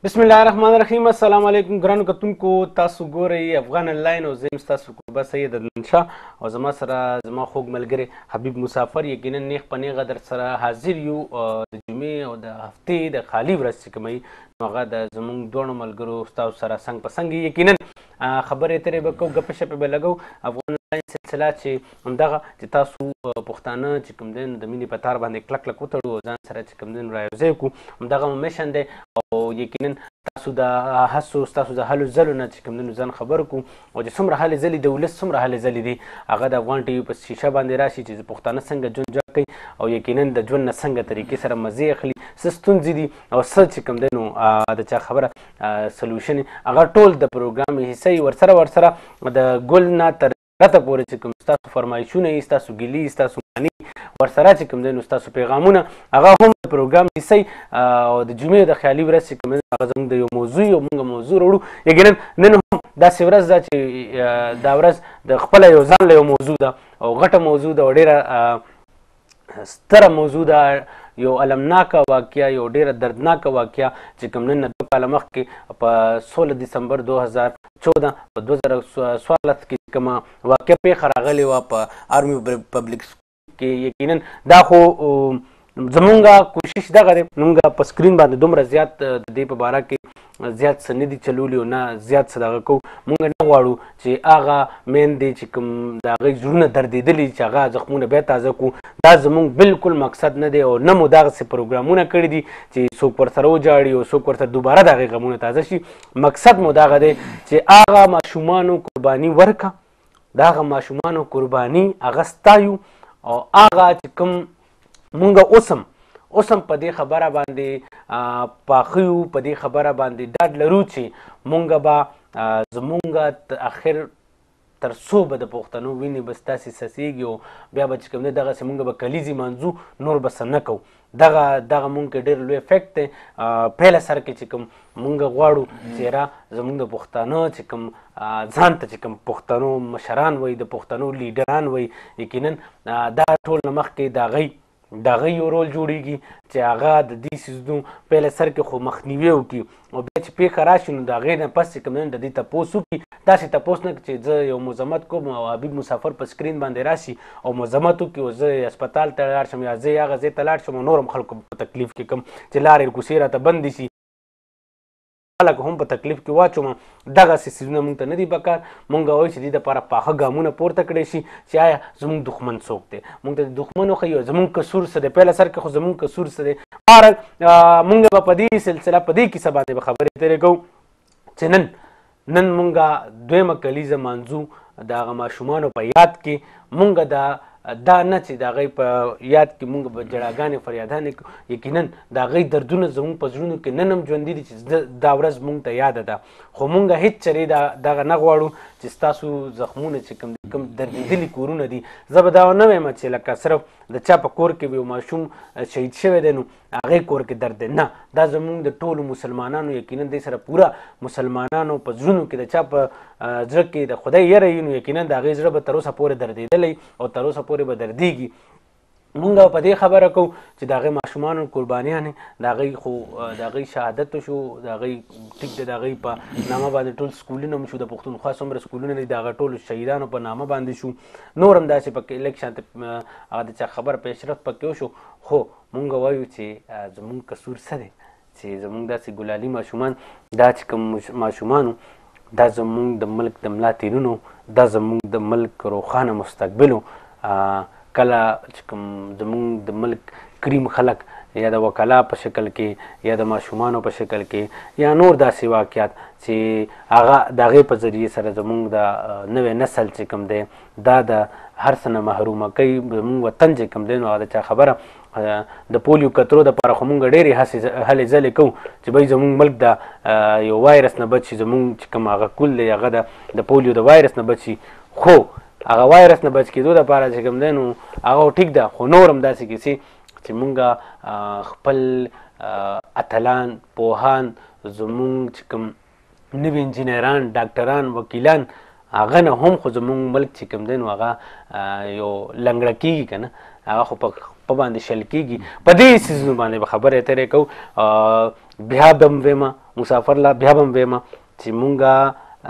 بسم الله الرحمن الرحیم. السلام علیکم ګرانو کتونکو، تاسو ګورئ افغان انلاین او زه یم ستاسو کوربه سید عدنان او زما سره زما خوږ ملګری حبیب مسافر. یقینا نیغ په نیغه در سره حاضر یو د جمعې او د هفتې د خالي ورځ چې کوم نو هغه د زموږ دواړو ملګرو ستاسو سره څنګ په څنګ یقینا خبرې اترې به کوو، ګپې شپې به لګو. افغان انلاین سلسله چې همدغه چې تاسو پښتانه چې کوم دی د مینې په تار باندې کلک کلک وتړو او ځان سره چې کوم دی را یوځای کړو، همدغه مو میشن دی. او یقینا تاسو د هڅو ستاسو د هلو ځلو نه چې کوم دی ځان خبر کړو او چې څومره هلې ځلې د ولس څومره هلې ځلې دي هغه د افغان ټي وي په شیشه باندې راشي چې پښتانه څنګه ژوند جوړ کوي او یقینا د ژوند نه څنګه طریقې سره مزې اخلي، څه ستونزې دي او څه چې کوم دی نو د چا خبره سلوشن هغه ټول د پروګرام حصه یي. ورسره د ګل نه تر راته پورې چې کوم ستاسو فرمایشونه یي، ستاسو ګیلې، ستاسو معنی ورسره چې کوم دی نو ستاسو پیغامونه هغه هم د پروګرام حصه او د جمعې د خیالي ورځ چې کوم دی هغه زموږ د یو موضوع او موږ موضوع راوړو. یقینا نن هم داسې ورځ ده چې دا ورځ د خپله یو ځان له یو موضوع ده او غټه موضوع ده او ډېره ستره موضوع ده، یو المناکه واقعه، یو ډیره دردناکه واقعه چې کوم نن 2 کاله مخکې په 16 دسمبر 2014 په 2014 کې کومه واقعه پیښه راغلې وه په آرمي پبلیک سکول کې. یقینا دا خو زمونږ کوشش دغه دی، مونږ په سکرین باندې دومره زیات د دې په باره کې زیات څه نه دي چلولي او نه زیات څه دغه کوو. مونږ نه غواړو چې هغه میندې چې کوم د هغوی زړونه دردېدلي چې هغه زخمونه بیا تازه کړو، دا زمونږ بالکل مقصد نه دی او نه مو دغسې پروګرامونه کړي دي چې څوک ورسره وجاړي او څوک ورسره دوباره د هغې غمونه تازه شي. مقصد مو دغه دی چې هغه ماشومانو قرباني ورکړه، د هغه ماشومانو قرباني هغه ستایو او هغه چې کوم مونږ اوسم په دې خبره باندې پاخه یو، په دې خبره باندې ډاډ لرو چې مونږ به زمونږ اخر تر څو به د پښتنو وینې به ستاسې څڅېږي او بیا به چې کوم دی دغسې مونږ به کلیزې مانځو، نور به څه نه کوو. دغه مونږ کې ډېر لوی افیکټ دی. پیله سر کې چې کوم مونږ غواړو چې یاره زمونږ د پښتانه چې کوم ځان ته چې کوم پښتنو مشران وایي، د پښتنو لیډران وایي، یقینا دا ټول نه مخکې د هغوی یو رول جوړېږي چې هغه د دې څیزونو پیله سر کې خو مخنیوي وکړي او بیا چې پیښه راشي نو د هغې نه پس چې کوم دی د دې تپوس وکړي. داسې تپوس نه چې زه یو مذمت کوم او حبیب مسافر په سکرین باندې راشي او مذمت وکړي او زه هسپتال ته لاړ شم یا زه هغه ځای ته لاړ شم او نور هم خلکو په تکلیف کې کوم چې لارې کوڅې راته بندې شي، خلک هم په تکلیف کې واچوم. دغسې څیزونه مونږ ته نه دي پکار. مونږ وایو چې دې دپاره پاخه ګامونه پورته کړی شي چې آیا زموږ دښمن څوک دی، مونږ ته د دښمن وښیي او زموږ قصور څه دی. پیله سر کې خو زموږ قصور څه دی. بهرحال مونږ به په دې سلسله په دې کیسه باندې به خبرې تېرې کوو چې نن مونږ 2مه کلیزه مانځو د هغه ماشومانو په یاد کې. مونږ دا نه چې د هغوی په یاد کې مونږ به جړاګانې فریادانې کوو، یقینا د هغوی دردونه زموږ په زړونو کې نن هم ژوندي دي چې دا ورځ مونږ ته یاده ده. خو مونږ هېڅ چرې دغه نه غواړو چې ستاسو زخمونه چې کوم دردېدلي کورونه دي. زه به دا نه وایم چې لکه صرف د چا په کور کې به یو ماشوم شهید شوی دی نو هغې کور کې درد دی، نه، دا زموږ د ټولو مسلمانانو یقینا دې سره پوره مسلمانانو په زړونو کې د چا په زړه کې د خدای یره وي نو یقینا د هغې زړه به تر اوسه پورې دردېدلی او تر اوسه پورې به دردېږي. مونږ په دې خبره کوو چې د هغې ماشومانو قربانیانې د هغوی خو د هغوی شهادت شو، د هغوی ټیک دی، د هغوی په نامه باندې ټول سکولونه هم شو، د پښتونخوا څومره سکولونه دي د هغه ټولو شهیدانو په نامه باندې شو، نور هم داسې پکې لږ شانته هغه د چا خبر پیشرفت پکې وشو. خو مونږ وایو چې زموږ قصور څه دی چې زموږ داسې ګلالي ماشومان، دا چې کوم ماشومانو دا زموږ د ملک د ملا تیرونو، دا زموږ د ملک روښانه مستقبلو. کله چې کوم زموږ د ملک کریم خلک یا د وکلا په شکل کې یا د ماشومانو په شکل کې یا نور داسې واقعات چې هغه د هغې په ذریعې سره زموږ د نوی نسل چې کوم دی دا د هر څه نه محرومه کوي، زموږ وطن چې کوم دی نو هغه د چا خبره د پولیو کترو دپاره خو مونږ ډېرې هلې ځلې کوو چې بهی زمونږ ملک د یو وایرس نه بچ شي زمونږ چې کوم هغه کول دی هغه د پولیو د وایرس نه بچ شي خو هغه وایرس نه بچ کېدو دپاره چې کوم دی نو هغه ټیک ده خو نور هم داسې کیسې چې مونږ خپل اتلان پوهان زمونږ چې کوم نوي انجینران ډاکټران وکیلان هغه نه هم خو زمونږ ملک چې کوم دی نو هغه یو لنګړه کېږي که نه هغه خو په باندې شل کېږي په دې څیزونو باندې به خبرې اترې کوو بیا به هم ویمه مسافر لا بیا به هم ویمه چې مونږ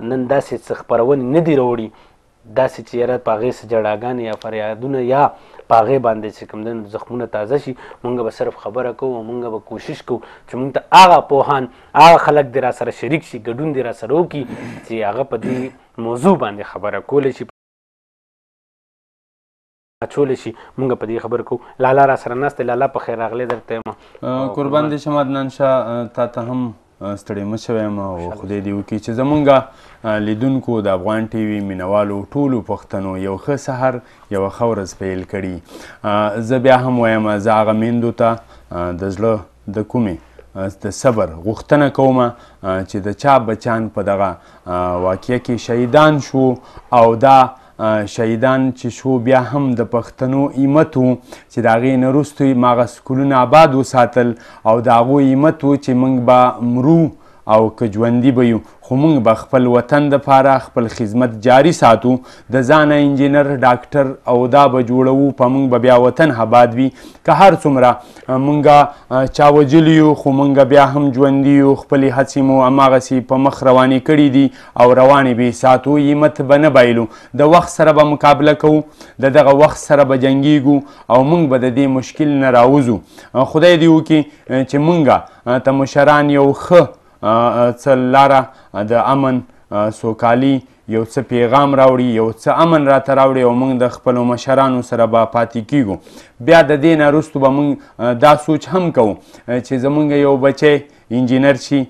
نن داسې څه خپرونې نه دي راوړي داسې چې یاره په هغې څه جړاګانې یا فریادونه یا په هغې باندې چې کوم دی زخمونه تازه شي مونږ به صرف خبره کوو مونږ به کوشش کوو چې مونږ ته هغه پوهان هغه خلک دې را سره شریک شي ګډون دې را سره وکړي چې هغه په دې موضوع باندې خبره کولی شي اچولی شي مونږ په دې خبره کوو لالا را سره ناست دی لالا په خیر راغلی درته یم قربان دې شم عدنان شاه تا ته هم ستړی مه شوی یم او خدای دې وکړي چې زمونږ لیدونکو د افغان ټي وي مینوالو ټولو پښتنو یو ښه سحر یوه ښه ورځ پیل کړي زه بیا هم وایم زه هغه میندو ته د زړه د کومې د صبر غوښتنه کومه چې د چا بچان په دغه واقعه کې شهیدان شو او دا شهیدان چې شو بیا هم د پښتنو ایمت و چې د هغې نه وروسته یې هغه سکولونه آباد وساتل او د هغو ایمت و چې موږ به مرو او که ژوندي به یو خو موږ به خپل وطن دپاره خپل خدمت جاري ساتو د ځانه انجینر ډاکټر او دا به جوړوو په موږ به بیا وطن آباد وي که هر څومره موږ چا وجلي یو خو موږ بیا هم ژوندي یو خپلې هڅې مو هماغسې په مخ روانې کړي دي او روانې به یې ساتو همت به نه بایلو د وخت سره به مقابله کوو د دغه وخت سره به جنګیږو او موږ به د دې مشکل نه راوځو خدای دې وکړي چې موږ ته مشران یو ښه څه لاره د امن سوکالي یو څه پیغام راوړي یو څه امن راته راوړي او موږ د خپلو مشرانو سره به پاتې کیږو بیا د دې نه وروستو به موږ دا سوچ هم کوو چې زموږ یو بچی انجینر شي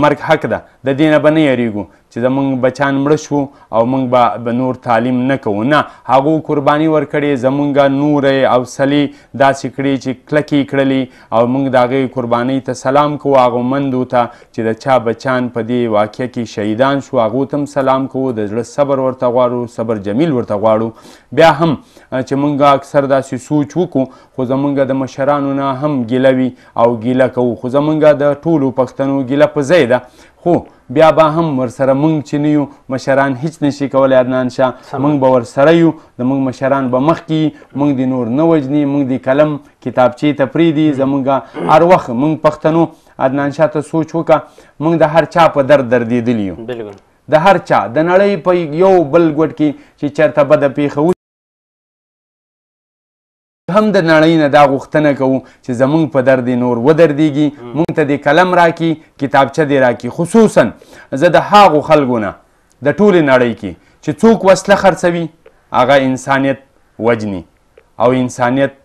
مرګ حق ده د دې نه به نه یریږو چې زموږ بچان مړه شو او موږ به نور تعلیم نه کوو نه هغو قرباني ورکړې زموږ نورې حوصلې داسې کړې چې کلکې کړلې او موږ د هغې قربانۍ ته سلام کوو هغو مندو ته چې د چا بچان په دې واقعه کې شهیدان شو هغو ته هم سلام کوو د زړه صبر ورته غواړو صبر جمیل ورته غواړو بیا هم چې موږ اکثر داسې سوچ وکړو خو زموږ د مشرانو نه هم ګیله وي او ګیله کوو خو زموږ د ټولو پښتنو ګیله په ځای ده خو بیا به هم ورسره موږ چې نه یو مشران هیڅ نشي کولی عدنان شاه موږ به ورسره یو زموږ مشران به مخکې موږ د نور نه وژني موږ د قلم کتابچې ته پرېږدي زموږ هر وخت موږ پښتنو عدنان شاه ته سوچ وکړه موږ د هر چا په درد دردېدلي یو د هر چا د نړۍ په یو بل ګوټ کې چې چېرته بده پیښه هم د نړۍ نه دا غوښتنه کوو چې زموږ په درد نور ودردېږي موږ ته د قلم راکړي کتابچه دې راکړي خصوصا زه د هغو خلکو نه د ټولې نړۍ کې چې څوک وسله خرڅوي هغه انسانیت وجني او انسانیت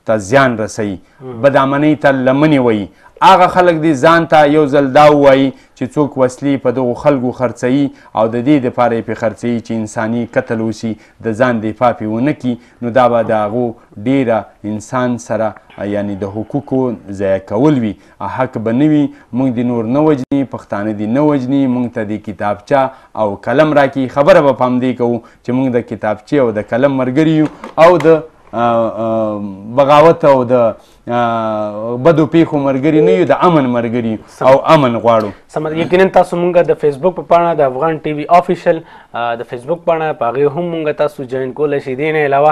ته زیان رسوي بدامنۍ ته لمنې وایي هغه خلک دې ځان ته یو ځل دا ووایي چې څوک وسلې په دغو خلکو خرڅوي او د دې دپاره یې پرې خرڅوي چې انساني قتل وشي د ځان دفاع پرې ونه کړي نو دا به د هغو ډېره انسان سره یعنې د حقوقو ضایع کول وي حق به نه وي موږ دې نور نه وجني پښتانه دې نه وجني موږ ته دې کتابچه او قلم راکړي خبره به په همدې کوو چې موږ د کتابچې او د قلم ملګري یو او د بغاوت او د بدو پیښو ملګري نه یو د امن ملګري او امن غواړو یقینا تاسو مونږ د فیسبوک په پاڼه د افغان ټي وي افیشل د فیسبوک پاڼه په هغې هم مونږ تاسو جوین کولی شئ دې نه علاوه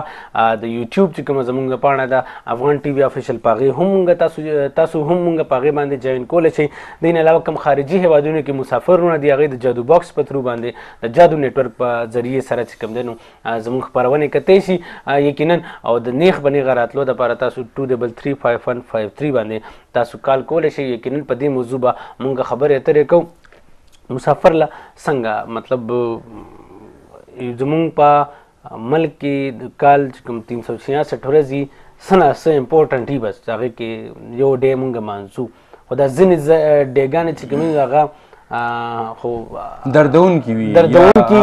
د یوټیوب چې کومه زمونږ پاڼه ده افغان ټي وي افیشل په هغې هم مونږ تاسو هم مونږ په هغې باندې جوین کولی شئ دې نه علاوه کوم خارجي هیوادونو کې مسافرونه دي هغې د جادو باکس په ترو باندې د جادو نیټورک په ذریعې سره چې کوم دی نو زموږ خپرونې کتی شي یقینا او د نیغ به نیغه راتلو دپاره تاسو 2335153 باندې تاسو کال کولی شئ یقینا په دې موضوع به مونږ خبرې اترې کوو مسافر له څنګه مطلب زمونږ په ملک کې د کال چې کوم 366 ورځې څه نه څه امپورټنټ وي بس هغې کې یو ډے مونږ مانځو خو دا ځینې ډېګانې چې کوم هغه خو دردونکي وي دردونکي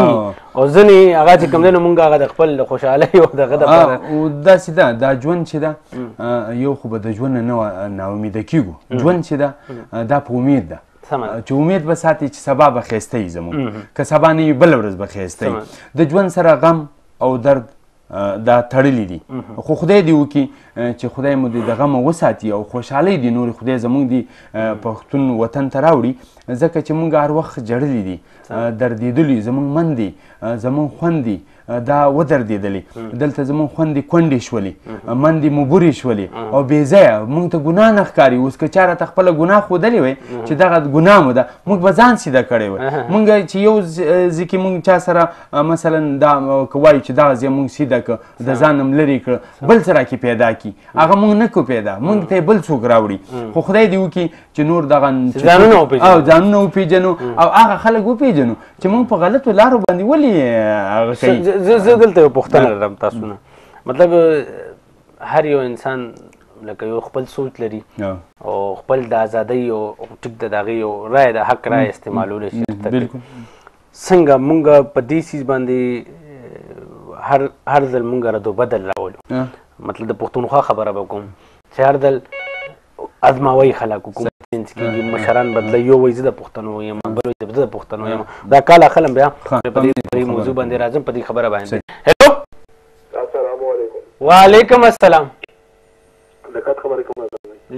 او ځینې هغه چې کوم دی نو مونږ هغه د خپل خوشحالۍ او دغه دپاره داسې ده دا ژوند چې ده یو خو به د ژوند نه ناامیده کېږو ژوند چې ده دا په امید ده چې امید به ساتي چې سبا به ښایسته وي زموږ که سبا نه وي بله ورځ به ښایسته وي د ژوند سره غم او درد دا تړلي دي خو خدای دې وکړي چې خدای مو دې د غمه وساتي او خوشحالۍ دې نورې خدای زموږ دې پښتون وطن ته راوړي ځکه چې موږ هر وخت ژړلي دي دردېدلي زموږ من دي زموږ خوند دي دا ودردېدلې دلته زموږ خوندې کونډې شولې مندې مبورې شولې او بې ځایه موږ ته ګناه نه ښکاري اوس که چا راته خپله ګناه ښودلې وی چې دغه ګناه مو ده موږ به ځان سیده کړی وی موږ چې یو ځای کې موږ چا سره مثلا دا که وایو چې دغه ځای موږ سیده کړه د ځان هم لرې کړه بل څه راکې پیدا کړي هغه موږ نه کړو پیدا موږ ته یې بل څوک راوړي خو خدای دې وکړي چې نور دغه ځانونه وپېژنو او هغه خلک وپېژنو چې موږ په غلطو لارو باندې ولې هغه کوي زه دلته یو پوښتنه لرم تاسو نه مطلب هر یو انسان لکه یو خپل سوچ لري او خپل د ازادۍ او ټیک د هغې یو رایه د حق رایه استعمالولی شي څنګه موږ په دې څیز باندې هر ځل موږ ردو بدل راولو مطلب د پښتونخوا خبره به کوم چې هر ځل ازماوی خلک حکومت چینج کېږي مشران بدله یو وایي زه د پښتنو یم بل وایي زه د پښتنو یم دا کال اخلم بیا په دې موضوع باندې راځم په دې خبره باندې هلو السلام علیکم وعلیکم السلام لیاقت خبرې کوم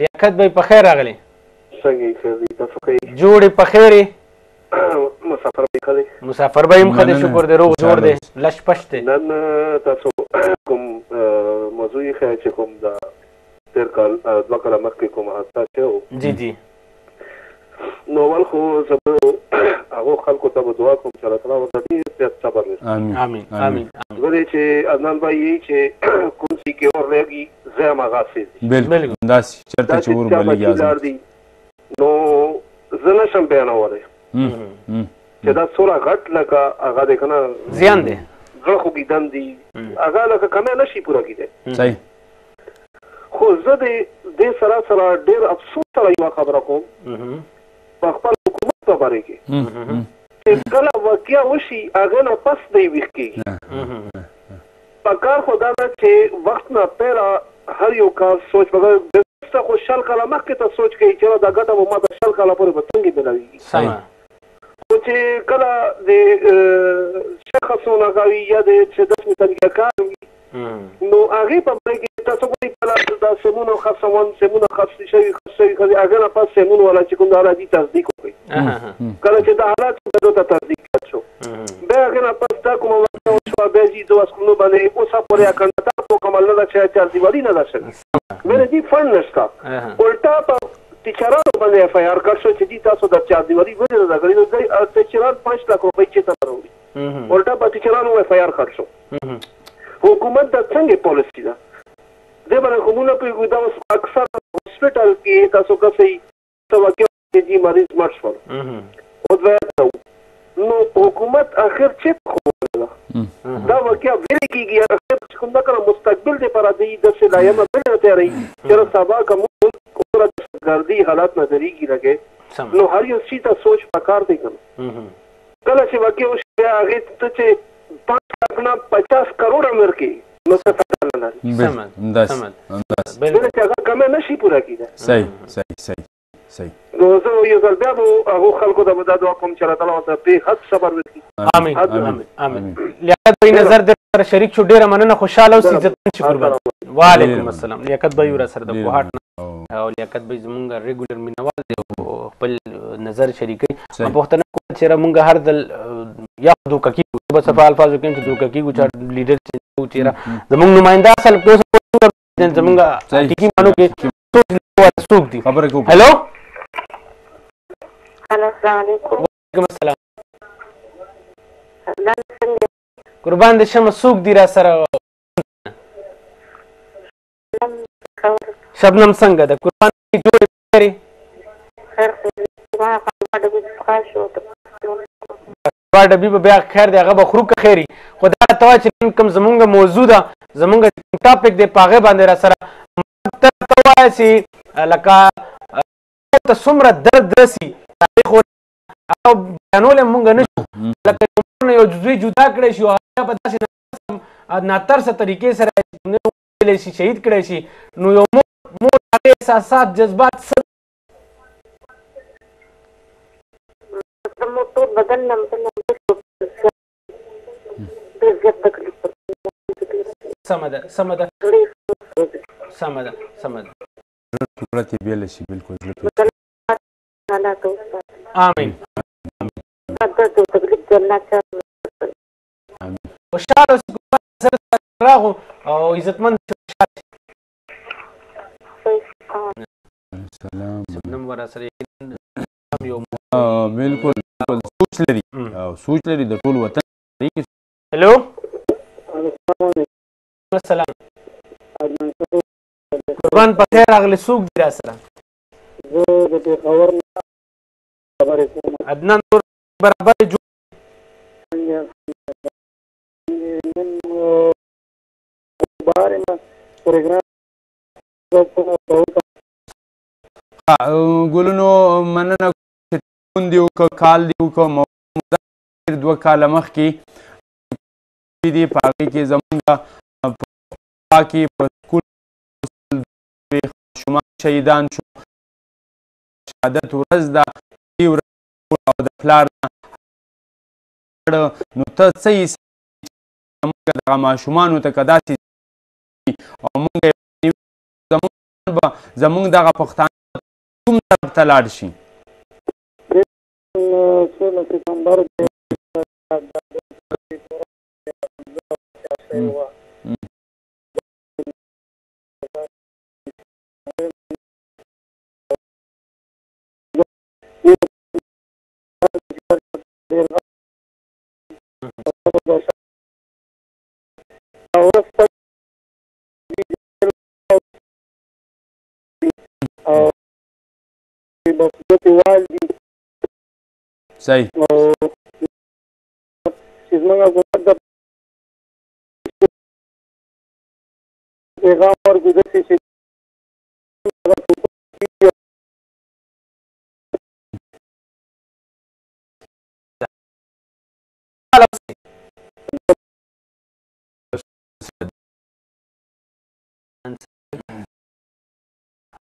لیاقت بھائی په خیر راغلی څنګه یې خیر دی تاسو ښه یې جوړې په خیر یې مسافر به ښه دی مسافر به هم ښه دی شکر دی روغ جوړ دی لش پش دی نن تاسو کوم موضوع یې ښایي چې کوم د تېر کال 2 کاله مخکې کوم حادثه شوی و جی جی نو اول خو زه به هغو خلکو ته به دعا کوم چې الله تعالی ورته ډېر زیات صبر وکړي آمین آمین ولې چې عدنان بھائی یې چې کوم ځای کې اور لګي زه هم هغسې دي بالکل داسې چېرته چې اور به لګي نو زه نشم بیانولی چې دا څومره غټ لکه هغه دی که نه زیان دی زړه خوږېدن دي هغه لکه کمی نشي پوره کېدی صحیح خو زه د دې سره ډېر افسوس سره یوه خبره کوم په خپل حکومت په باره کې چې کله واقعه وشي هغې نه پس دی ویښ کېږي پکار خو دا ده چې وخت نه پیله هر یو کار سوچ بګر خو 100 کاله مخکې ته سوچ کوي چې دا ګټه به ما ته 100 کاله پورې به څنګه ملاویږي خو چې کله د شخصونه کوي یا د چې داسې طریقه کار وي نو هغې په باره کې تاسو ګورئ کله دا سیمونه خرڅول سیمونه خرڅ شوي هغې نه پس سیمون والا چې کوم د حالاتي تصدیق وکړي کله چې د حالات څخه ته تصدیق شو بیا هغې نه پس دا کومه واقعه وشوه بیا ځي د وسکونو باندې اوسه پورې اکنډتا مکمل نه ده چې چارجیوالي نه ده شوې بیا د دې فنډ نشته الټا په ټیچرانو باندې اف آی آر کړ شو چې دې تاسو د چارجیوالي ولې نه ده کړې نو دوی ټیچران 5 لک روپۍ چېرته نه راوړي الټا په ټیچرانو اف آی آر کړ شو حکومت د څنګه پالیسي ده دې باندې کومونه په دا اکثر هسپټال کې تاسو کسي څه واقع دي مریض مړ شول او نو حکومت اخر چې خو دا واقع ویل کېږي اخر چې کوم دا کله مستقبل دی پر دې د سلایمه بل ته رہی چې سبا کوم کومه ګردي حالات نظرېږي لګي نو هر یو شي ته سوچ پکار دی کنه کله چې واقع وشي هغه ته چې 50 کروڑ امر کې نو څه فائدہ نه لري بلکې هغه کم نشي پوره کېدای صحیح نو زه یو ځل بیا به هغو خلکو ته به دا دعا کوم چې الله تعالی ورته بې حد صبر وکړي آمین لیاقت بھائی نظر در سره شریک شو ډېره مننه خوشحاله اوسئ عزتمن شي قربان وعلیکم السلام لیاقت بھائی ورا سره د کوهاټ او لیاقت بھائی زمونږ ریګولر مینوال دی خپل نظر شریکوي پوښتنه کوم چې موږ هر ځل یا دوکه کېږو به صفه الفاظو کې چې دوکه کېږو چې لیډر چېرې زمونږ نماینده اصل زمونږ حقیقي معنو کې څوک دي هلو السلام علیکم وعلیکم السلام قربان دې شمه څوک دي را سره شبنم څنګه ده قربان دې جوړې لري ډبي به بیا خیر دی هغه به خورو که خیري خو دا ته وایه چې نن کوم زمونږ موضوع ده زمونږ ټاپک دی په هغې باندې را سره ته وایه چې لکه ته څومره درد رسي هغې خو بیانول هم مونږ نه شو لکه یو جزوی جدا کړی شي او هغه په داسې ناترسه طریقې سره ویلی شي شهید کړی شي نو یو مور هغې احساسات جذبات څه زموږ ټول بدن نه ډېر زیات تکلیف سمه ده سمه ده سمه ده سمه ده ټوکړه ترې بېله شي بلکل حالات آمین درد او تکلیف د الله تعالی خوشحاله اوسئ سره راغو او عزتمند سلام نمبر سره یو بلکل سوچ لري او سوچ لري د ټول وطن هلو السلام قربان په خیر راغلی څوک دي را سره زه د پېښور نه خبرې کوم عدنان نور برابر جوړ نن بارې نه پروګرام ګلونو مننه چې دی وکړه کال دی وکړه 2 کاله مخکې دي په هغې کې زمونږ په کې په سکول ماشومان شهیدان شو شهادت ورځ ده دې ورځ او د پلار نه نو ته څه حیث زمونږ دغه ماشومانو ته که داسې او مونږ زمونږ دغه پښتانه کوم طرف ته لاړ شي صحیح چې زموږ حکومت د پیغام ورکړو داسې چې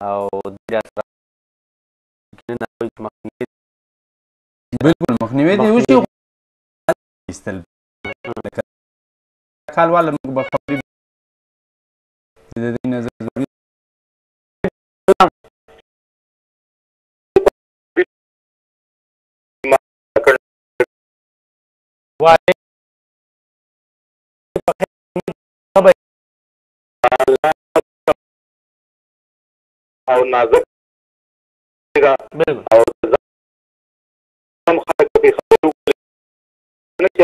او بلکل مخنیوی دې وشي ایستل لکه کال والا موږ به خبرې چې د دې نظر ضروري او نازک او خلک په خبرو نه چې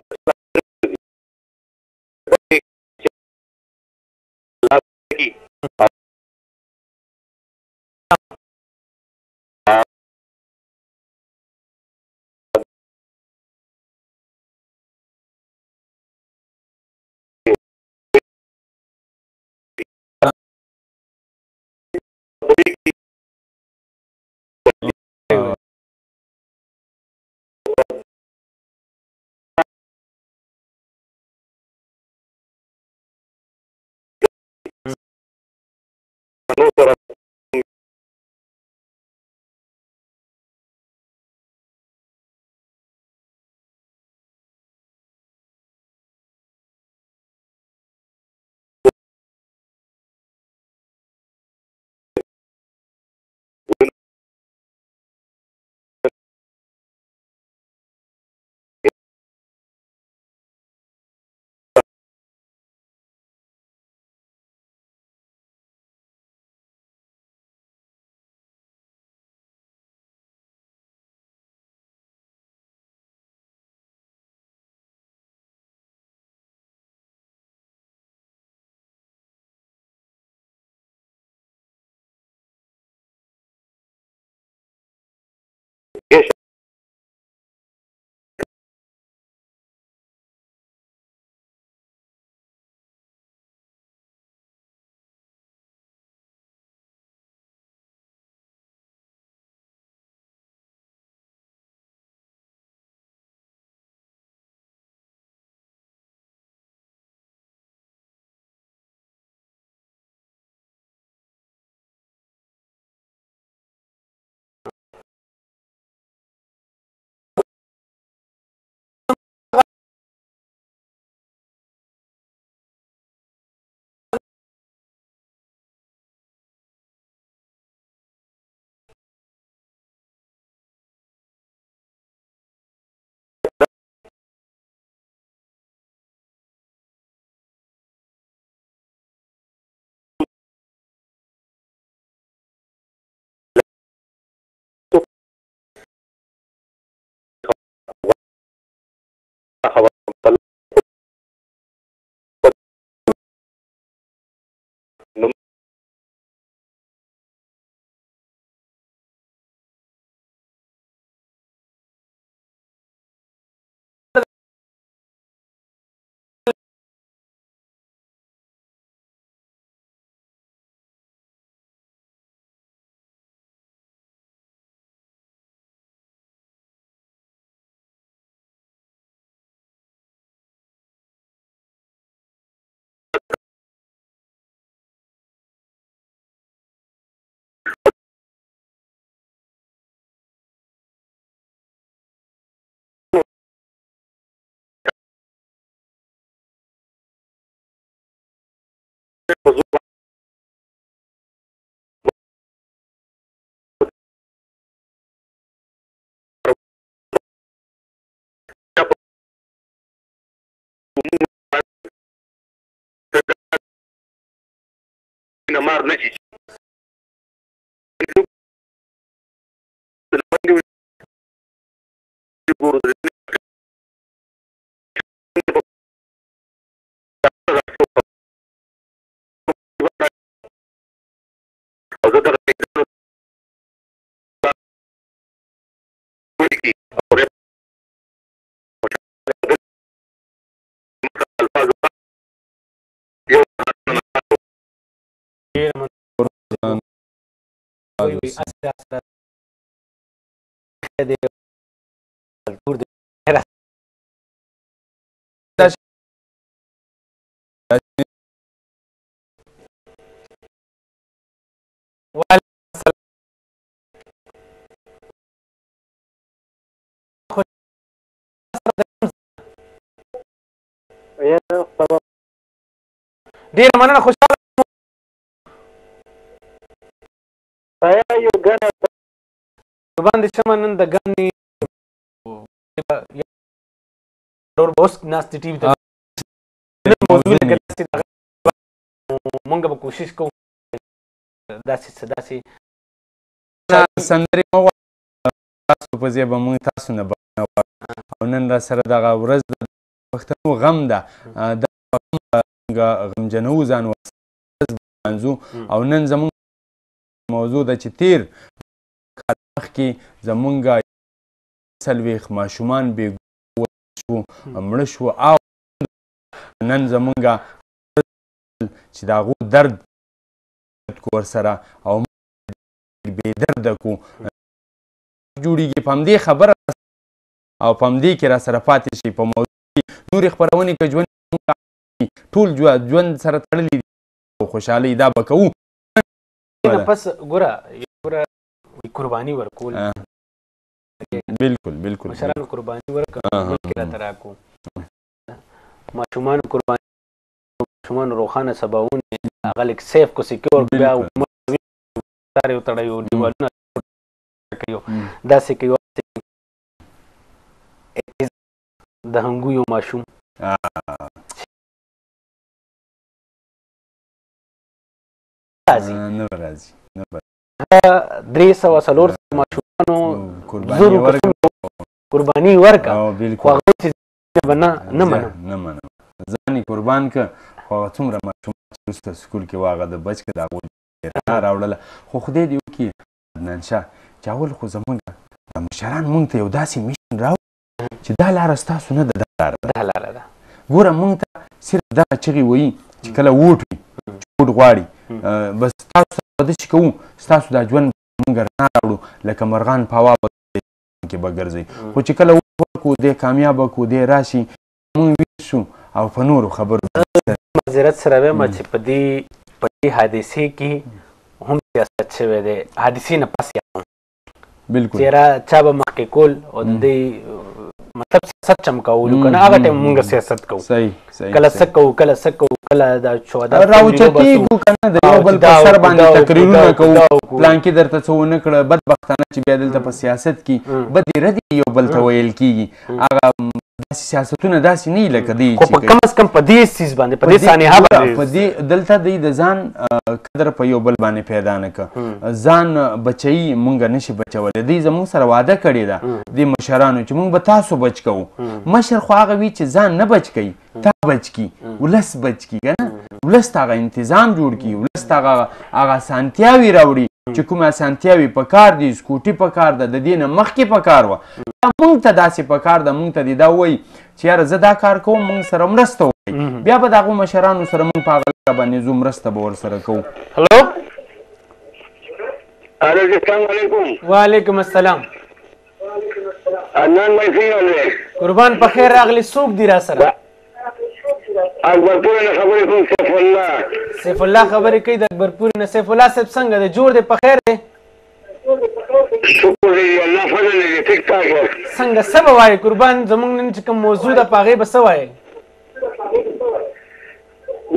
مار نه شي ډېره مننه خوشحاله باندې شمه نن د ګانې ډور به اوس ناستې ټي وي ته موضوع لکه داسې مونږ به کوشش کوو داسې څه داسې سندرې مه غواړئ تاسو په ځای به موږ تاسو نه بخښنه غواړو او نن را سره دغه ورځ د پښتنو غم ده دا موږ غمجنوو ځان ورځ لمانځو او نن زموږ موضوع ده چې تېر کال مخکې زموږ 40 ماشومان بېګوه شو مړه شو او نن زموږ چې د هغو درد کو ورسره او بې درده کو جوړېږي په همدې خبره او په همدې کې را سره پاتې شي په موضوع کې نورې خپرونې که ژوند ټول ژوند سره تړلي دي او خوشحالۍ دا به کوو پس ګوره قرباني ورکول بالکل بالکل مشرانو قرباني ورکړه ملک راته راکړو ماشومانو قرباني ماشومانو روښانه سباونه هغه لږ سیف کو سکیور بیا حکومت سارې وتړی او دیوالونه کوي داسې کوي د هنګو یو ماشوم نه راځي 304 ماشومانو قرباني ورکړه خو هغه چې نه منم ځان یې قربان که خو هغه څومره ماشومان چې وروسته سکول کې وه هغه د بچ که د هغو راوړله خو خدای دې وکړي عدنان شاه چې اول خو زموږ د مشران موږ ته یو داسې میشن راوړي چې دا لاره ستاسو نه ده دا لاره ده ګوره موږ ته صرف دغه چغې وایي چې کله ووټ وي چې ووټ غواړي بس تاسو سره به داسې کوو ستاسو دا ژوند موږ رڼا راوړو لکه مرغان په هوا کې به ګرځئ خو چې کله ووټ ورکړو دی کامیابه کړو دی راشي موږ ویښ شو او په نورو خبرو معذرت سره وایم چې په دې حادثې کې هم سیاست شوی دی حادثې نه پس بالکل چېرې چا به مخکې کول او د دې مطلب سیاست چمکولو که نه هغه ټایم موږ سیاست کوو کله څه کوو کله څه کوو کله د شهدا راوچتېږو که نه د یو بل په سر باندې تقریرونه کوو پلانکي درته څه ونه کړه بدبختانه چې بیا دلته په سیاست کې بدې ردې یو بل ته ویل کېږي هغه داسې سیاستونه داسې نه وي لکه دی خو په کم از کم په دې څیز باندې په دې سانحه باندې دلته دوی د ځان قدر په یو بل باندې پیدا نه کړه ځان بچوي مونږ نشي بچولی دوی زموږ سره واده کړې ده دې مشرانو چې مونږ به تاسو بچ کوو مشر خو هغه وي چې ځان نه بچ کوي تا بچ کي ولس بچ کي که نه ولس ته هغه انتظام جوړ کړي ولس ته هغه اسانتیاوې راوړي چې کومې اسانتیاوې په کار دي سکوټي په کار ده د دې نه مخکې په کار وه مونږ ته داسې په کار ده مونږ ته دې دا ووایي چې یاره زه دا کار کوم مونږ سره مرسته وکړئ بیا به د هغو مشرانو سره مونږ په هغه لاره باندې ځو مرسته به ورسره کوو هلو السلام علیکم وعلیکم السلام عدنان بھائی څنګه دی قربان په خیر راغلی څوک دی را سره اکبرپور نه خبرې کوم سیف الله سیف الله خبرې کوي د اکبرپور نه سیف الله صاحب څنګه دی جوړ دی په خیر دی شکر دی الله فضل دی ټیک ټاک څنګه څه به وایې قربان زموږ نن چې کوم موضوع ده په هغې به څه وایې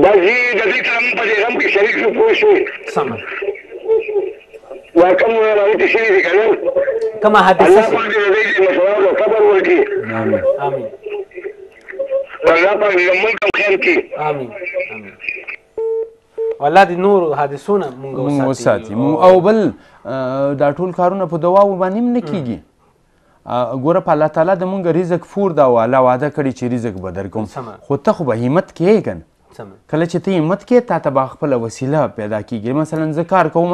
دا چې د دې سره موږ په دې غم کې شریک شو پوه شوې سمه دا کوم راوتې شوي دي که نه کومه حادثه الله پاک دې د دې مشرانو صبر وکړي آمین الله پاک دې ملک هم خیر کړي آمین آمین والله دې نور حادثونه مونږ وساتي او بل دا ټول کارونه په دواو باندې هم نه کېږي ګوره په الله تعالی د مونږ رزق فور دا و الله وعده کړي چې رزق به درکوم خو ته خو به همت کوې که نه کله چې ته همت کې تا ته به خپله وسیله پیدا کېږي مثلا زه کار کوم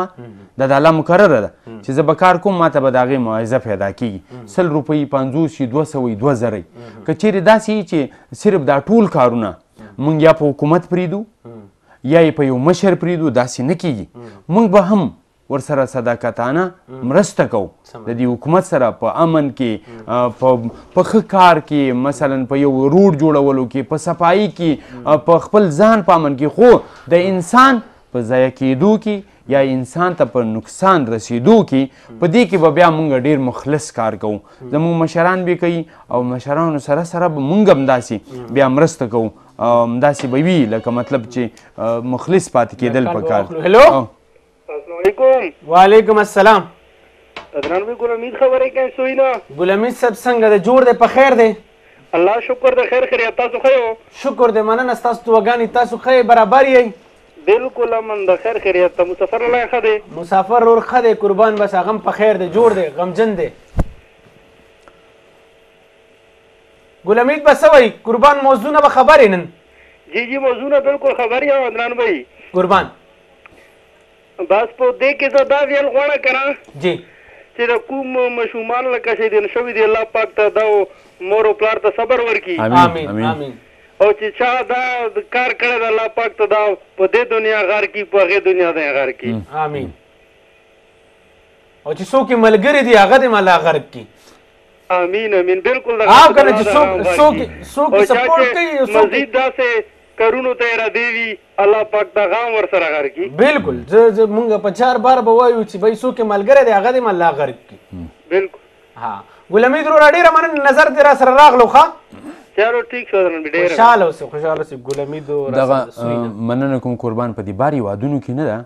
دا د الله مقرره ده چې زه به کار کوم ما ته به د هغې معاوضه پیدا کېږي 100 روپۍ 50 200 2000 که چیرې داسې وي چې صرف دا ټول کارونه مونږ یا په حکومت پرېږدو یا یې په یو مشر پرېږدو داسې نه کېږي مونږ به هم ورسره صداقتانه مرسته کوو د دې حکومت سره په امن کې په ښه کار کې مثلا په یو روډ جوړولو کې په صفایي کې په خپل ځان په امن کې خو د انسان په ضایع کېدو کې یا انسان ته په نقصان رسیدو کې په دې کې به بیا مونږ ډېر مخلص کار کوو زموږ مشران به کوي او مشرانو سره سره به مونږ هم داسې بیا مرسته کوو داسې به وي لکه مطلب چې مخلص پاتې کېدل پکار هلو السلام علیکم وعلیکم السلام عدنان بھائی ګل حمید خبرې کوي سوی نه ګل حمید صاحب څنګه دی جوړ دی په خیر دی الله شکر د خیر خیریت تاسو ښه یو شکر دی مننه ستاسو دعاګانې تاسو ښه برابر یئ بالکل امن د خیر خیریت ته مسافر الله ښه دی مسافر ور ښه دی قربان بس هغه هم په خیر دی جوړ دی غمجن دی ګل حمید به څه وایي قربان موضوعونه به خبر یې نن جی موضوعونه بالکل خبر یم عدنان بھائی قربان بس په دې کې زه دا ویل غواړم که نه جی چې د کوم ماشومان لکه شهیدان شوي دي الله پاک ته دا مور او پلار ته صبر ورکړي آمین آمین او چې چا دا کار کړی د الله پاک ته دا په دې دنیا غار کړي په هغې دنیا دی غار کړي آمین او چې څوک یې ملګري دي هغه دې مالا غرق کړي امین امین بالکل کنه چې څوک سپورټ کوي مزید داسې کارونو ته ارادې وي الله پاک دا غام ورسره غر کړي بالکل مونږ په 4 بار به وایو چې بھائی څوک یې ملګری دی هغه دې مالا غرق کړي بالکل ها ګل حمید وروره ډېره مننه نظر دې را سره راغلو ښه چلو ټیک شو ډېر خوشحاله اوسې ګل حمید دغه مننه کوم قربان په دې بار هیوادونو کې نه ده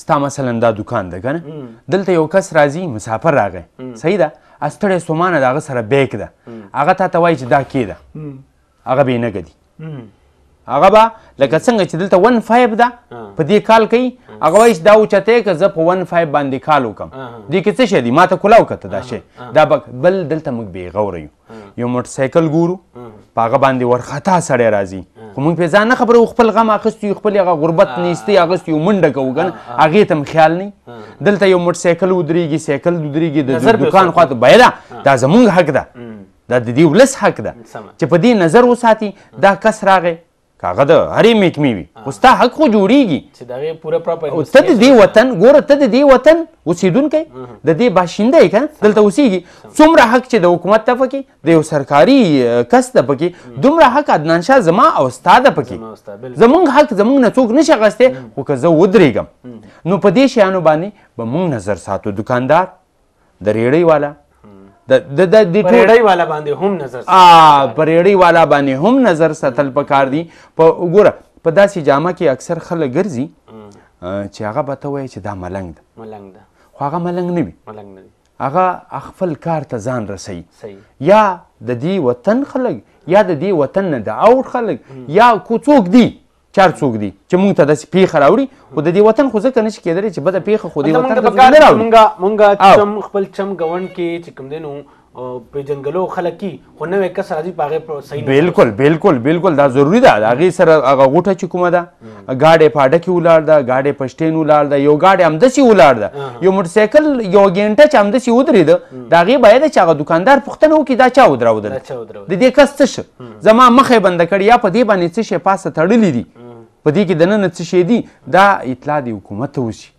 ستا مثلا دا دکان ده که نه دلته یو کس راځي مسافر راغی صحیح ده ستړی ستومانه د هغه سره بیک ده هغه تا ته وایي چې دا کې ده هغه بې نګه دي هغه به لکه څنګه چې دلته 15 ده په دې کال کوي هغه وایي چې دا اوچتی که زه په 15 باندې کال وکړم دې کې څه شی دي ما ته کلاو کته دا شی دا بل دلته موږ بېغوره یو موټرسایکل ګورو په هغه باندې ورخطا سړی راځي خو موږ پرې ځان نه خبرو خپل غم اخیستی یو خپل هغه غربت نیستۍ اخیستی یو منډه کوو که نه هغې ته هم خیال نه دلته یو موټرسایکل ودرېږي سایکل ودرېږي د دکان خواته بیه ده دا زموږ حق ده دا د دې ولس حق ده چې په دې نظر وساتي دا کس راغی هغه د هرې محکمې وي خو ستا حق خو جوړېږي ته د دې وطن ګوره ته د دې وطن اوسېدونکی د دې باشنده یې که نه دلته اوسېږي څومره حق چې د حکومت ته پکې د یو سرکاري کس ده پکې دومره حق عدنان شاه زما او ستا ده پکې زموږ حق زموږ نه څوک نشي اخیستی خو که زه ودرېږم نو په دې شیانو باندې به موږ نظر ساتو دکاندار د ریړۍ والا پریړۍ والا باندې هم نظر پریړۍ والا باندې هم نظر ساتل پکار دي په وګوره په داسې جامه کې اکثر خلک ګرځي چې هغه به ته وایي چې دا ملنګ ده خو هغه ملنګ نه وي هغه خپل کار ته ځان رسوي یا د دې وطن خلک یا د دې وطن نه د اوټ خلک یا څوک دي چار څوک دي چې موږ ته داسې پیښه راوړي خو د دې وطن خو ځکه نشي کېدلی چې بده پیښه خو دې وطن ته نه راوړي. مونږ خپل چم ګوند کې چې کوم دی نو پیژنګلو خلک کی خو نوې کس راځي په هغې صحیح بالکل بالکل بالکل دا ضروري ده. د هغې سره هغه غوټه چې کومه ده ګاډی په اډه کې ولاړ ده ګاډی په شټین ولاړ ده یو ګاډی همداسې ولاړ ده یو موټرسایکل یو ګینټه چې همداسې ودرېده د هغې باید چې هغه دوکاندار پوښتنه وکړي دا چا ودراودل د دې کس څه شه زما مخه یې بنده کړې یا په دې باندې څه شی پاسه تړلي دي په دې کې دننه څه شی دي دا اطلاع د حکومت ته وشي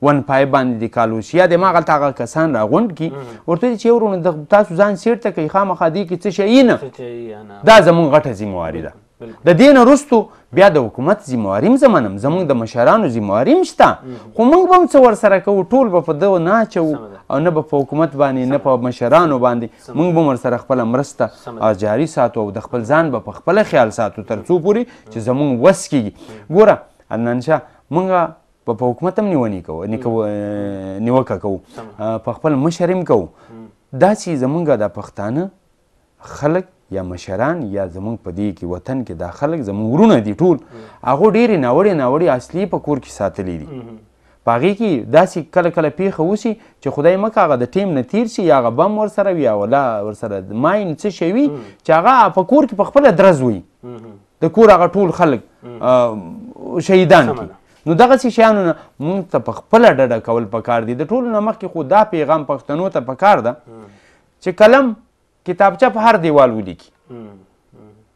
ون پای باندې د کال وشي یا د هماغلته هغه کسان راغونډ کړي ورته وایي چې ورونه تاسو ځان سیټ ته کوئ خامخا دې کې څه شی نه دا زموږ غټه ذمهواري ده. د دې نه وروستو بیا د حکومت ذمهواري هم زمنم زموږ د مشرانو ذمهواري هم شته خو موږ به هم څه ورسره کوو ټول به په دغه نه اچوو او نه به په حکومت باندې نه په مشرانو باندې موږ به هم ورسره خپله مرسته جاري ساتو او د خپل ځان به په خپله خیال ساتو تر څو پورې چې زموږ وس کېږي. ګوره عدنان شاه موږ په حکومت هم نیوکه کوو په خپل مشر هم کوو داسې زموږ د پښتانه خلک یا مشران یا زموږ په دې کې وطن کې دا خلک زموږ ورونه دي ټول هغو ډېرې ناوړې اصلي په کور کې ساتلي دي په هغې کې داسې کله کله پیښه وشي چې خدای مکه هغه د ټیم نه تیر شي یا هغه بم ورسره وي یا ولا ورسره ماین څه شی وي چې هغه په کور کې په خپله درز وي د کور هغه ټول خلک شهیدان کړي نو دغسې شیانو نه موږ ته په خپله ډډه کول پکار دي. د ټولو نه مخکې خو دا پیغام پښتنو ته پکار ده چې قلم کتابچه په هر دیوال ولیکي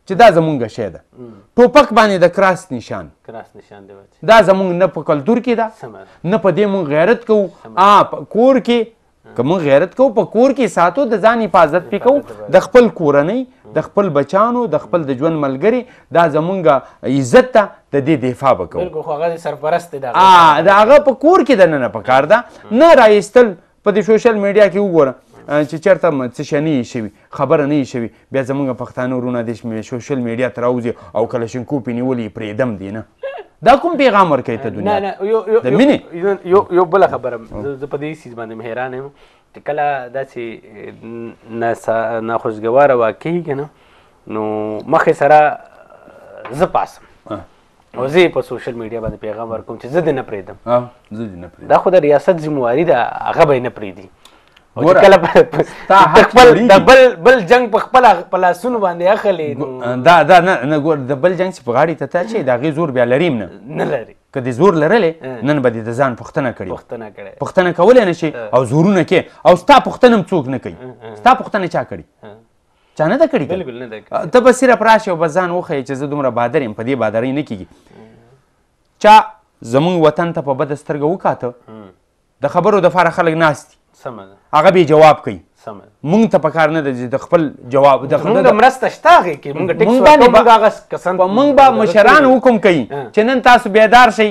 چې دا زمونږ شی ده ټوپک باندې د کراس نشان دا زمونږ نه په کلتور کې ده نه په دې مونږ غیرت کوو په کور کې که مونږ غیرت کوو په کور کې ساتو د ځان حفاظت پې کوو د خپل کورنۍ د خپل بچانو د خپل د ژوند ملګري دا زمونږ عزت ته د دې دفاع به کوو د هغه په کور کې دننه پکار ده نه رایستل په د سوشل میډیا کې وګوره چې چېرته څه شی نه یې شوي خبره نه یې شوي بیا زموږ پښتانه ورونه د سوشل میډیا ته راوځي او کلشنکوف یې نیولي یې پرېږدم دی نه دا کوم پیغام ورکوي ته دنیا د مینې یو بله خبره زه په دې څیز باندې حیران یم چې کله داسې ناخوشګواره واقع کېږي نه نو مخې سره زه پاسم او زه یې په سوشل میډیا باندې پیغام ورکوم چې زه دې نه پرېږدم دا خو د ریاست ذمهواري ده هغه به یې نه پرېږدي د بل جنګ په خپل لاسونو باندې اخلي دا نه ګور د بل جنګ چې په غاړې ته تا چې د هغې زور بیا لري نه لري که دې زور لرلې نن به دې د ځان پوښتنه کړې پوښتنه کولی نه شي او زورونه کې او ستا پوښتنه هم څوک نه کوي ستا پوښتنه چا کړي چا نه ده کړې ته به صرف راشې او به ځان وښیې چې زه دومره بادر یم په دې بادرۍ نه کېږي چا زموږ وطن ته په بده سترګه وکاته د خبرو دپاره خلک ناست دي هغه به جواب کوي مونږ ته پکار نه ده چې د خپل جواب مونږ مرسته شته هغې کې مونږ به مشران حکم کوي چې نن تاسو بیدار شئ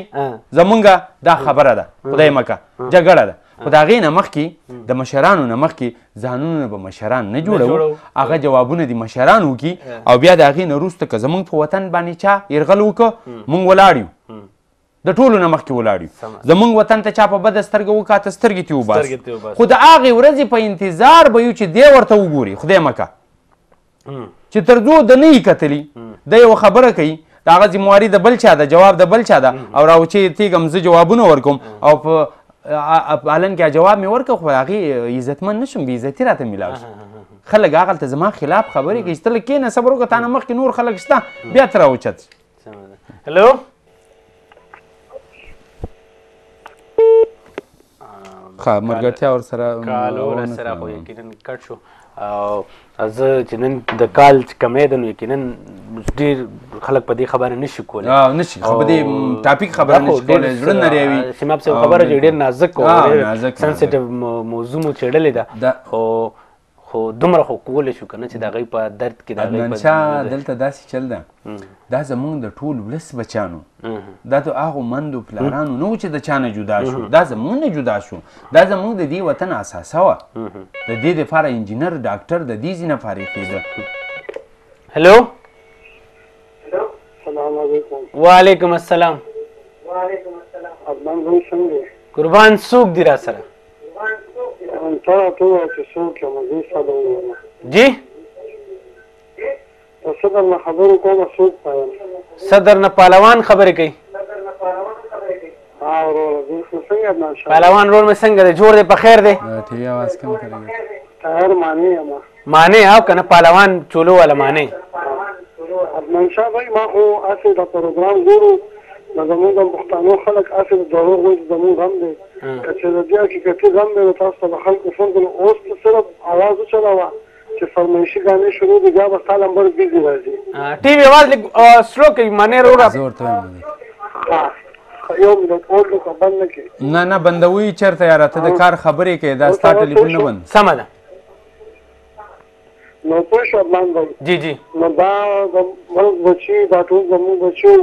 زمونږ دا خبره ده خدای مکه جګړه ده خو د هغې نه مخکې د مشرانو نه مخکې ځانونه به مشران نه جوړوو هغه جوابونه د مشران وکړي او بیا د هغې نه وروسته که زمونږ په وطن باندې چا یرغل وکړه مونږ ولاړ یو د ټولو نه مخکې ولاړ یو زموږ وطن ته چا په بده سترګه وکاته سترګې ترې وباسو خو د هغې ورځې په انتظار به یو چې دی ورته وګوري خدای مکه چې تر څو د نه یې کتلي د یوه خبره کوي د هغه ذمهواري د بل چا ده جواب د بل چا ده او راوچې تېږم زه جوابونه ورکوم او په حالن کې جواب مې ورکړ خو هغې عزتمن نه شم بې عزتي راته میلاو شي خلک هغلته زما خلاف خبرې کوي چې ته لږ کښېنه صبر وکړه تا نه مخکې نور خلک شته بیا ته راوچت هلو ملګرتیا ورسره کال ورسره خو یقینا کټ شو او زه چې نن د کال چې کمی ده نو یقینا ډېر خلک په دې خبره نشي کولی نشي په دې ټاپک خبره نشي کولی زړه نری وي سیماب صاحب خبره چې ډېر نازک او ډېر سنسیټیو موضوع مو څېړلې ده خو دومره خو کولی شو که نه چې د هغوی په درد کې د عدنان شاه دلته داسې چل ده دا زمونږ د ټول ولس بچانو دا د هغو مندو پلارانو نه و چې د چا نه جدا شو دا زمونږ نه جدا شو دا زمونږ د دې وطن اساسه وه د دې دپاره انجینر ډاکټر د دې ځینه فارغ کېده هلو السلام علیکم وعلیکم السلام عدنان بھائی څنګه قربان څوک دی را سره ته راته ووایه چې څوک یم زه صدر یم جی ته صدر نه خبرې کومه څوک وایم صدر نه پهلوان خبرې کوي ها وروره زه څنګه عدنان شاه پهلوان رول مې څنګه دی جوړ دی په خیر دی ٹھیک आवाज कम करेंगे طاهر معنی یم مانې او که نه پهلوان چولو والا مانې عدنان شاه بھائی ما خو هسې د پروګرام ګورو نو زمونږ د پښتنو خلک هسې د دروغ وایي چې زمونږ غم دی که چې د دې حقیقتي غم دی نو تاسو ته د خلکو فرض نو اوس ته صرف اواز وچلوه چې فرمایشي ګانې شروع دي بیا به ستا نمبر بیزي راځي ټي وي اواز لږ سلو کوي مانې وروره زور ته وایم یو منټ اور لکه بند نه کړي نه نه بندوي چېرته یاره ته د کار خبرې کوې دا ستا ټلیفون نه بند سمه ده نو پوه شو عدنان بھائی جی جی نو دا د ملک بچي دا ټول زموږ بچي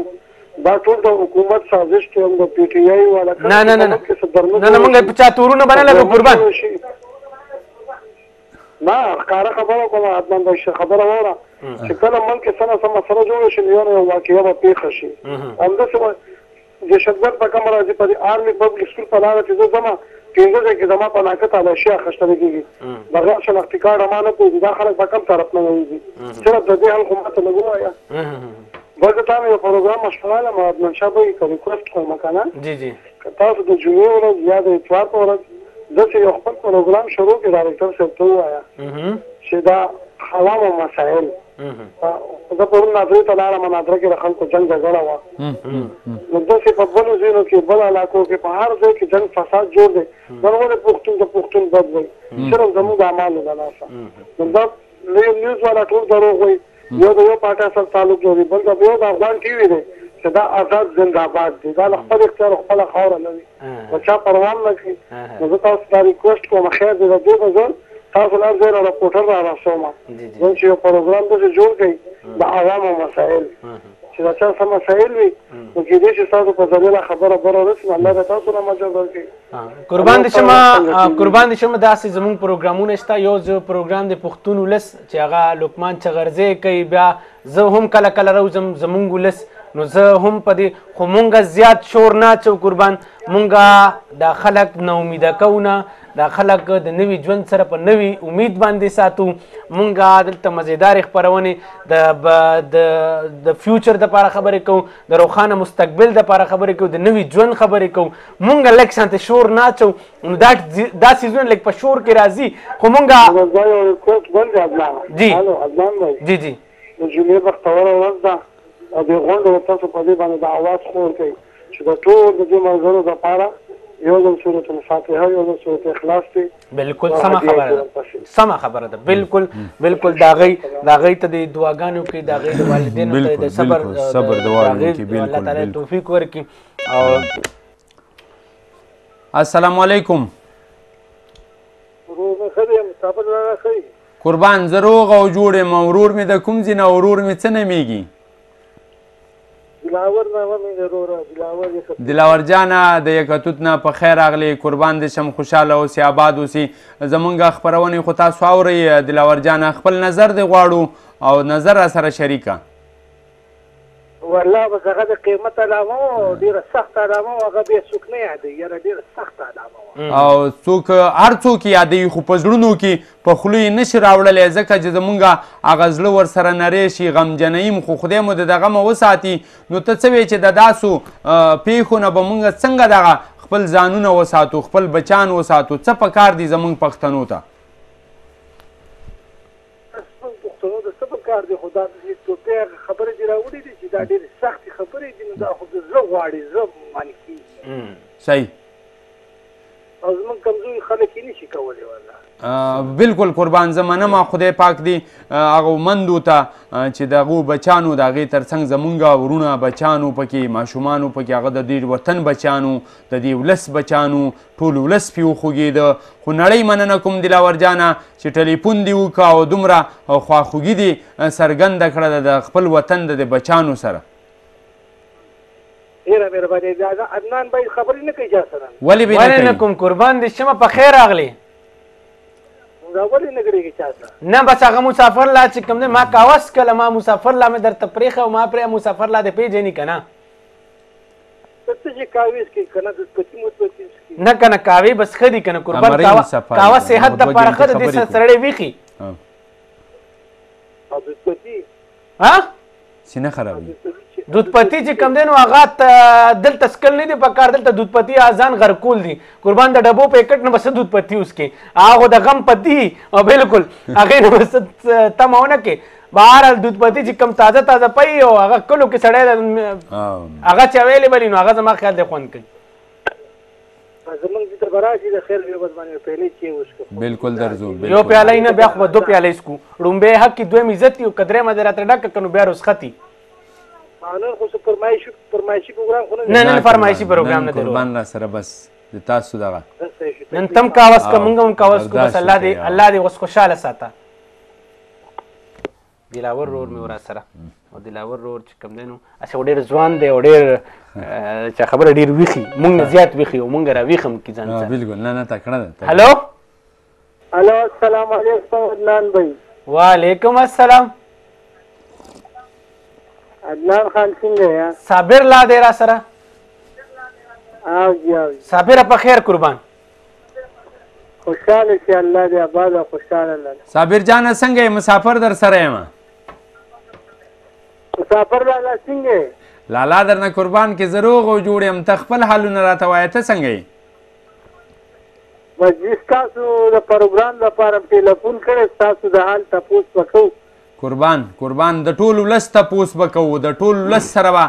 دا ټول د حکومت سازش دی هم د پی ټی آی والا نه نه نه نه نه مونږ په چا تورونه به نه لګو قربان نه ښکاره خبره کوم عدنان بھائی خبره واوره چې کله ملک کې څه نه څه مسله جوړه شي نو یو واقعه به پېښه شي همداسې دهشتګرد په کومه راځي په دې آرمي پبلک سکول په لاره چې زه ځمه پنځه ځای کې زما په ناکه تالاشي اخیستل کېږي بغیر شناختي کارډ ما نه پوهېږي دا خلک په کوم طرف نه وهېږي صرف د دې حل خو ماته لږ ووایه بل زه تا مې یو پروګرام مشوره لم عدنان شاه بھائی که ریکویسټ کوم که نه جی جی که تاسو د جمعې ورځ یا د اتوار په ورځ داسې یو خپل پروګرام شروع کړي ډایرکټر صاحب ته ووایه چې دا عوامو مسایل زه پرون ناظرې ته لاړم ناظره کې د خلکو جنګ جګړه وه نو داسې په بلو ځایونو کې بل علاقو کې په هر ځای کې جنګ فساد جوړ دی نو ولې پښتون د پښتون بد وایي صرف زموږ د اعمالو د لاسه نو دا نیوز والا ټول دروغ وایي یو د یو پاټۍ سره تعلق لري بل د یو د افغان ټي وي دی چې دا آزاد زنده‌باد دی دا له خپل اختیار خپله خاوره نه وي د چا پروا نه کوي نو زه تاسو ته ریکویسټ کوم خیر دی د دې په ځای تاسو له ځای نه رپورټر را رسوم زه چې یو پروګرام داسې جوړ کړئ د عوامو مسایل چې دا چا څه مسایل وي نو کېدای شي ستاسو په ذریعه خبره بره رسي نو الله به تاسو نه مجر درکړي قربان دي شمه داسې زمونږ پروګرامونه شته یو پروګرام د پښتون ولس چې هغه لقمان چغرزی کوي بیا زه هم کله کله راوځم زمونږ ولس نو زه هم په دې خو مونږ زیات شور نه اچو قربان مونږ دا خلک نه امیده کوو نه دا خلک د نوي ژوند سره په نوي امید باندې ساتو مونږ دلته مزیدارې خپرونې د فیوچر دپاره خبرې کوو د روښانه مستقبل دپاره خبرې کوو د نوي ژوند خبرې کوو مونږ لږ شانته شور نه اچو نو دا څیزونه لږ په شور کې راځي خو مونږ جی جی د جمعې بختوره ورځ ده او دې غونډه تاسو په دې باندې د اواز خور کوي چې د ټول د دې ملګرو دپاره یو ځل سورة الفاتحه یو ځل سورة اخلاص دی بالکل سمه خبره ده بالکل د هغوی ته د دعاګانې وکړي د هغوی د والدینو ته د صبر دعا وکړي الله تعالی توفیق ورکړي او السلام علیکم قربان زه روغ او جوړ یم ورور مې د کوم ځای نه ورور مې څه نومیږي دلاور جانه د یکتوت نه په خیر راغلی قربان دې شم خوشحاله اوسې آباد اوسې زمونږ خپرونې خو تاسو اورئ دلاور جانه خپل نظر دې غواړو او نظر را سره شریکه والله بس هغه د قیمت علامه و ډېره سخته علامه و هغه بیا څوک نه یادوي یاره ډېره سخته علامه وه او څوک هر څوک یادوي خو په زړونو کې په خوله یې نشي راوړلی ځکه چې زمونږ هغه زړه ورسره نری شي غمجنیم خو خدای مو د دغه مه وساتي نو ته څه وایې چې د داسو پیښو نه به مونږ څنګه دغه خپل ځانونه وساتو خپل بچان وساتو څه پکار دي زمونږ پښتنو ته پښتنو ته څه پکار دي خو دا توپې هغه خبرې دې راوړي دي چې دا ډېرې سختې خبرې دي نو دا خو د زړه غواړي زړه معنې کېږي صحیح او زمونږ کمزوري خلک یې نشي کولی والله بالکل قربان زه منم خدای پاک دی هغو مندو ته چې د هغو بچانو د هغې تر څنګ زمونږ ورونه بچانو پکې ماشومانو پکې هغه د دې وطن بچانو د دې ولس بچانو ټول ولس پې وخوږېده خو نړۍ مننه کوم دلاور جانه چې ټلیفون دې وکړه او دومره خواخوږي دې څرګنده کړه د خپل وطن د بچانو سره ډېره مهرباني عدنان بھائی خبرې نه کوي چا سره ولې به نه کوم قربان دې شمه په خیر راغلی ولې نه کړېږي چا سره نه بس هغه مسافر لا چې کوم دی ما کاوس کله ما مسافر لا مې درته پرېښه او ما پرې مسافر لا دې پېژني که نه ته چې کاوي څکي کنه د پتی مو پتی څکي نه کنه کاوي بس خدي کنه قربان کاوه صحت د لپاره خد دي سړی ویخي او د پتی ها سینه خرابوي دودھ پتی چې کم دی نو هغه دلته څکل نه دي پکار دلته دودھ پتی آزان غرقول دي قربان د ډبو پیکټ نه بس دودھ پتی اوس کې هغه د غم پتی او بالکل هغه نه بس تمونه کې بهر دودھ پتی چې کم تازه تازه پي او هغه کلو کې سړی هغه چې اویلیبل نو هغه زما خیال دی خوند کوي زمونږ د براشي د خیر یو باندې پهلې چې وشکو بالکل درځو یو پیاله نه بیا خو دو پیاله اسکو رومبه حق کی دویم عزت یو قدرې مده راته ډک کنو بیا رسختی نن خو فرمایشي پروګرام خو نه فرمایشي پروګرام نه درو قربان را سره بس د تاسو دغه نن تم کاوس کومګم کاوس کو بس الله دې وس خوشاله ساته دلاور رور می ورا سره او دلاور رور چې کم دینو اشه ډېر ځوان دی او ډېر چې خبره ډېر ویخي مونږ زیات ویخي او مونږ را ویخم کی ځان ته بالکل نه تکړه ده هلو السلام علیکم عدنان بھائی وعلیکم السلام عدنان خان څنګه یا صابر لا دې را سره او جی صابر په خیر قربان خوشاله چې الله دې آباد او خوشاله لاله صابر جان څنګه مسافر در سره یم مسافر لاله څنګه لالا درنه قربان کې زروغ او جوړم تخپل حالونه راته وایې ته څنګه یې مجلس تاسو د پروګرام لپاره ټلیفون کړی تاسو د حال تپوس وکړو قربان د ټولو لس تپوس به کوو د ټولو لس سره به